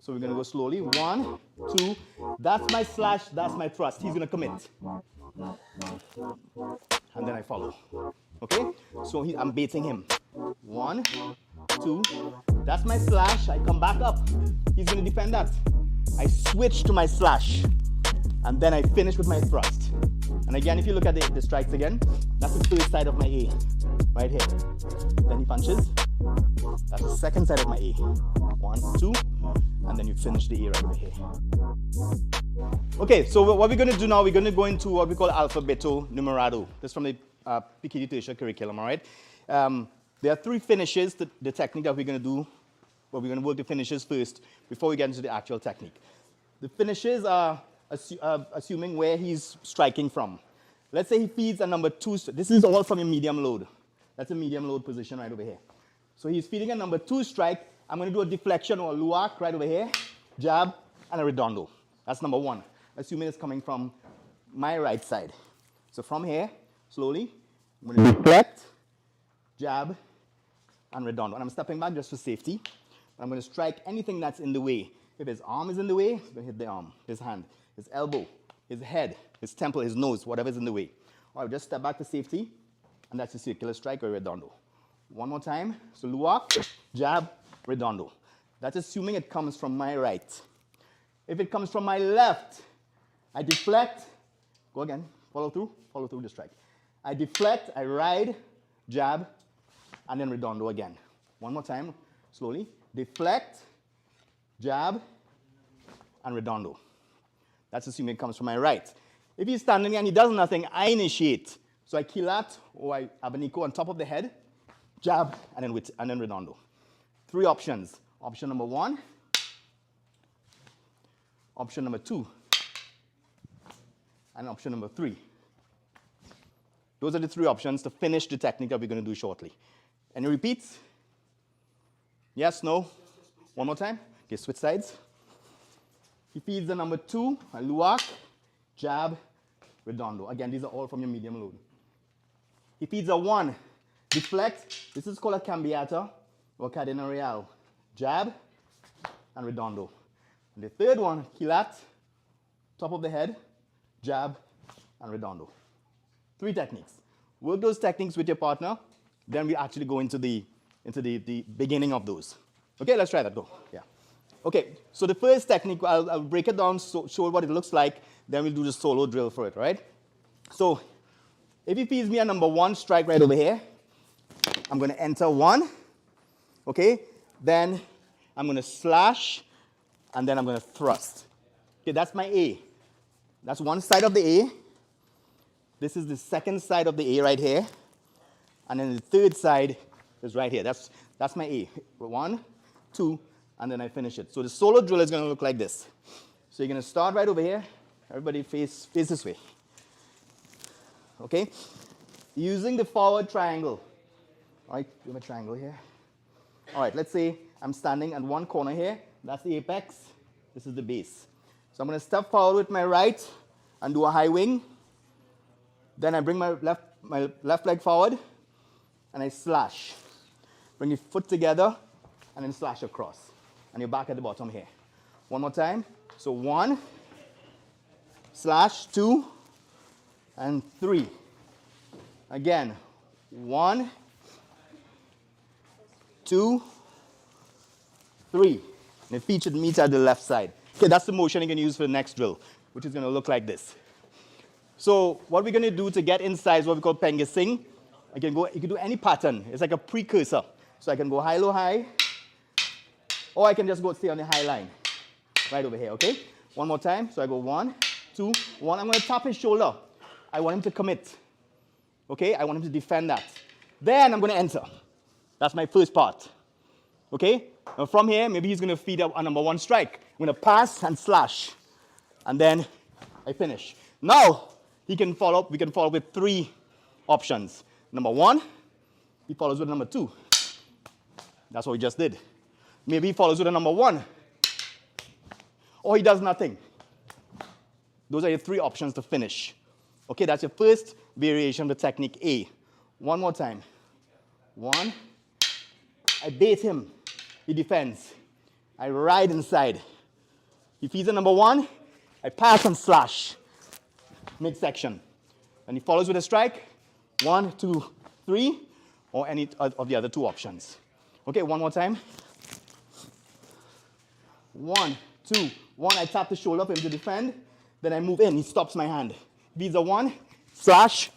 So we're going to go slowly. 1, 2. That's my slash. That's my thrust. He's going to commit. And then I follow. Okay? So I'm baiting him. 1, 2. That's my slash. I come back up. He's going to defend that. I switch to my slash. And then I finish with my thrust. And again, if you look at the strikes again, that's the first side of my A. Right here. Then he punches. That's the second side of my A. 1, 2. And then you finish the A right over here. Okay, so what we're going to do now, we're going to go into what we call Alfabeto, Numerado. This is from the PTK tertiary curriculum, all right? There are 3 finishes, the technique that we're going to do. But we're going to work the finishes first before we get into the actual technique. The finishes are assuming where he's striking from. Let's say he feeds a number 2. This is all from a medium load. That's a medium load position right over here. So he's feeding a number 2 strike. I'm going to do a deflection or a luak right over here, jab, and a redondo. That's number 1, assuming it's coming from my right side. So from here, slowly, I'm going to deflect, jab, and redondo. And I'm stepping back just for safety. I'm going to strike anything that's in the way. If his arm is in the way, I'm going to hit the arm, his hand, his elbow, his head, his temple, his nose, whatever's in the way. All right, just step back for safety, and that's a circular strike or redondo. One more time. So luak, jab, redondo. That's assuming it comes from my right. If it comes from my left, I deflect. Go again. Follow through the strike. I deflect, I ride, jab, and then redondo again. One more time, slowly. Deflect, jab, and redondo. That's assuming it comes from my right. If he's standing and he does nothing, I initiate. So I kilat, or I abanico on top of the head, jab, and then redondo. 3 options. Option number 1, option number 2, and option number 3. Those are the 3 options to finish the technique that we're going to do shortly. Any repeats? Yes, no? One more time. Okay, switch sides. He feeds the number 2, a luak, jab, redondo. Again, these are all from your medium load. He feeds a 1, deflect. This is called a cambiata or cadena real. Jab and redondo. And the third one, kilat, top of the head, jab, and redondo. 3 techniques. Work those techniques with your partner, then we actually go into the beginning of those. Okay, let's try that, go. Yeah. Okay, so the first technique, I'll break it down, show what it looks like, then we'll do the solo drill for it, right? So, if he feeds me a number 1 strike right over here, I'm going to enter 1, okay? Then I'm going to slash, and then I'm going to thrust. Okay, that's my A. That's one side of the A. This is the second side of the A right here. And then the third side is right here. That's my A. 1, 2, and then I finish it. So the solo drill is going to look like this. So you're going to start right over here. Everybody face this way. Okay? Using the forward triangle. All right, we have a triangle here. All right, let's say I'm standing at one corner here. That's the apex. This is the base. So I'm going to step forward with my right and do a high wing. Then I bring my left leg forward and I slash. Bring your foot together and then slash across. And you're back at the bottom here. One more time. So 1, slash, 2, and 3. Again, 1, 2, 3. And the feet should meet at the left side. Okay, that's the motion you can use for the next drill, which is going to look like this. So what we're going to do to get inside is what we call pengising. You can do any pattern. It's like a precursor. So I can go high, low, high. Or I can just go stay on the high line. Right over here, okay? One more time. So I go 1, 2, 1. I'm going to tap his shoulder. I want him to commit. Okay? I want him to defend that. Then I'm going to enter. That's my first part. Okay? Now from here, maybe he's going to feed up a number 1 strike. I'm going to pass and slash. And then I finish. Now, we can follow up with 3 options. Number 1, he follows with number 2. That's what we just did. Maybe he follows with a number 1. Or he does nothing. Those are your 3 options to finish. Okay, that's your first variation of the technique A. One more time. 1. I bait him. He defends. I ride inside. He feeds at number 1, I pass and slash, midsection. And he follows with a strike, 1, 2, 3, or any of the other 2 options. Okay, one more time. 1, 2, 1, I tap the shoulder for him to defend. Then I move in, he stops my hand. Visa 1, slash,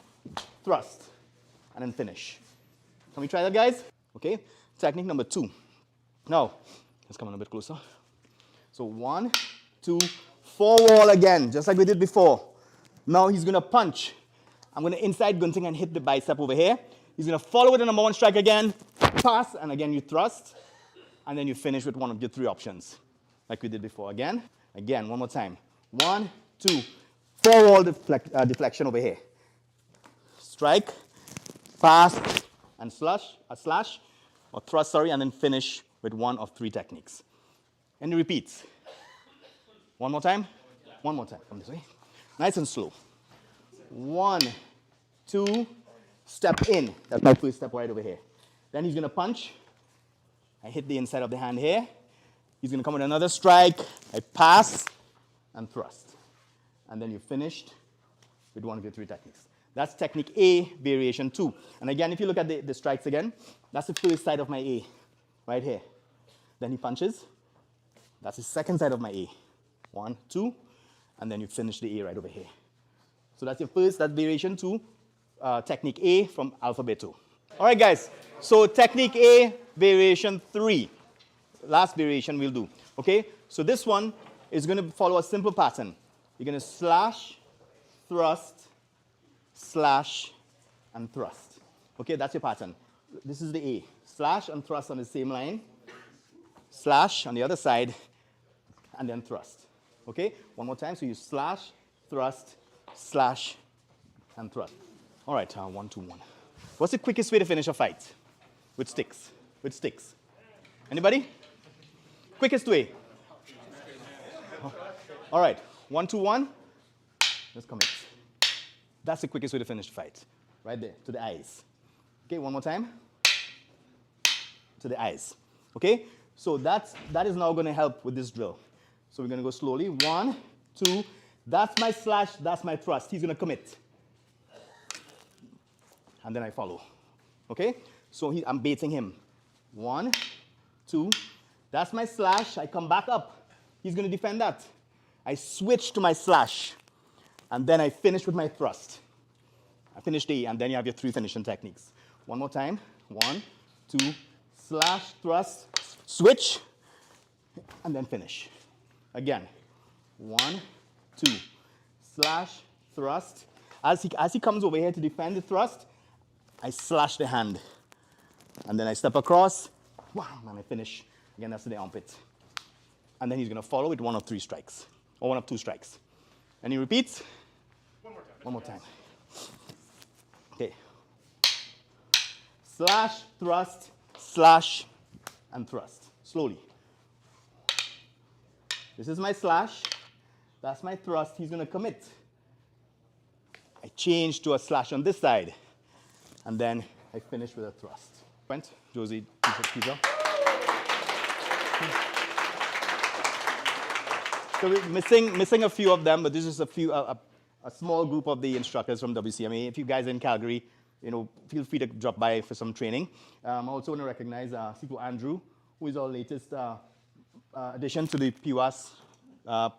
thrust, and then finish. Can we try that, guys? Okay, technique number 2. Now, let's come on a bit closer. So 1, 2, 4 wall again, just like we did before. Now he's gonna punch. I'm gonna inside gunting and hit the bicep over here. He's gonna follow with the number 1 strike again, pass, and again you thrust, and then you finish with one of your 3 options, like we did before. Again, one more time. 1, 2, 4 wall deflection over here. Strike, pass, and slash, or thrust, sorry, and then finish with one of 3 techniques. Any repeats? One more time? One more time. Come this way. Nice and slow. 1, 2, step in. That's my first step right over here. Then he's going to punch. I hit the inside of the hand here. He's going to come with another strike. I pass and thrust. And then you're finished with one of your 3 techniques. That's technique A, variation 2. And again, if you look at the strikes again, that's the first side of my A, right here. Then he punches. That's the second side of my A. 1, 2, and then you finish the A right over here. So that's your first, that's variation 2, technique A from Alfabeto. All right, guys, so technique A, variation 3. Last variation we'll do, okay? So this one is going to follow a simple pattern. You're going to slash, thrust, slash, and thrust. Okay, that's your pattern. This is the A. Slash and thrust on the same line. Slash on the other side, and then thrust. Okay, one more time. So you slash, thrust, slash, and thrust. All right, 1, 2, 1. What's the quickest way to finish a fight? With sticks. With sticks. Anybody? Quickest way. All right, 1, 2, 1. Let's commit. That's the quickest way to finish the fight. Right there, to the eyes. Okay, one more time. To the eyes. Okay, so that is now going to help with this drill. So we're going to go slowly. 1, 2. That's my slash, that's my thrust. He's going to commit. And then I follow. Okay? So I'm baiting him. 1, 2. That's my slash. I come back up. He's going to defend that. I switch to my slash. And then I finish with my thrust. I finish the A, and then you have your 3 finishing techniques. One more time. 1, 2, slash, thrust, switch, and then finish. Again. 1, 2, slash, thrust. As he comes over here to defend the thrust, I slash the hand. And then I step across, and I finish. Again, that's the armpit. And then he's going to follow with one of 3 strikes, or one of 2 strikes. Any repeats? One more time. One more time. Okay. Slash, thrust, slash, and thrust. Slowly. This is my slash. That's my thrust. He's going to commit. I change to a slash on this side. And then I finish with a thrust. Went, Josie, pizza. So we're missing a few of them, but this is a small group of the instructors from WCMA. If you guys are in Calgary, feel free to drop by for some training. I also want to recognize Sipo Andrew, who is our latest addition to the PUAS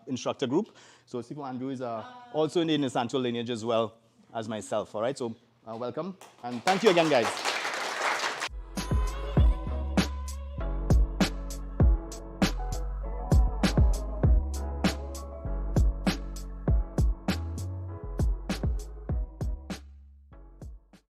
instructor group. So Sipo Andrew is also in the Nisanto lineage as well as myself. All right, so welcome, and thank you again, guys.